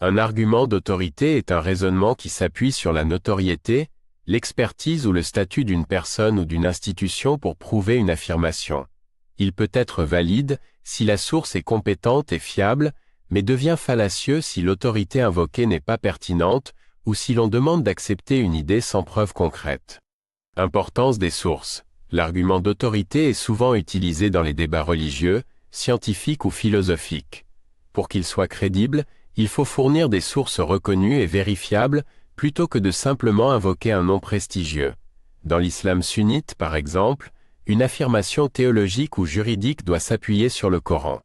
Un argument d'autorité est un raisonnement qui s'appuie sur la notoriété, l'expertise ou le statut d'une personne ou d'une institution pour prouver une affirmation. Il peut être valide si la source est compétente et fiable, mais devient fallacieux si l'autorité invoquée n'est pas pertinente ou si l'on demande d'accepter une idée sans preuve concrète. Importance des sources. L'argument d'autorité est souvent utilisé dans les débats religieux, scientifiques ou philosophiques. Pour qu'il soit crédible, il faut fournir des sources reconnues et vérifiables plutôt que de simplement invoquer un nom prestigieux. Dans l'islam sunnite, par exemple, une affirmation théologique ou juridique doit s'appuyer sur le Coran.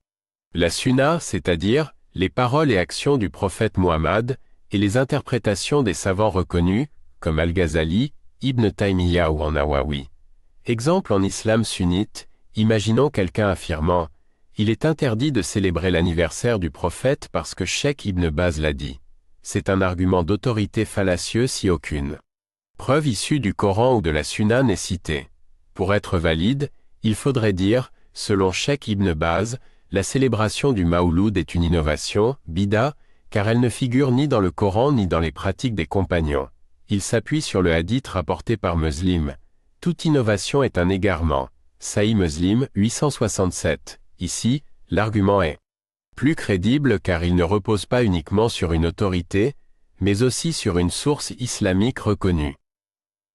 La sunna, c'est-à-dire les paroles et actions du prophète Muhammad, et les interprétations des savants reconnus, comme Al-Ghazali, Ibn Taymiyyah ou An-Nawawi. Exemple en islam sunnite, imaginons quelqu'un affirmant « Il est interdit de célébrer l'anniversaire du prophète parce que Cheikh Ibn Baz l'a dit ». C'est un argument d'autorité fallacieux si aucune preuve issue du Coran ou de la Sunna n'est citée. Pour être valide, il faudrait dire, selon Cheikh Ibn Baz, la célébration du Mawloud est une innovation, bida, car elle ne figure ni dans le Coran ni dans les pratiques des compagnons. Il s'appuie sur le hadith rapporté par Muslim. Toute innovation est un égarement. Sahih Muslim 867. Ici, l'argument est plus crédible car il ne repose pas uniquement sur une autorité, mais aussi sur une source islamique reconnue.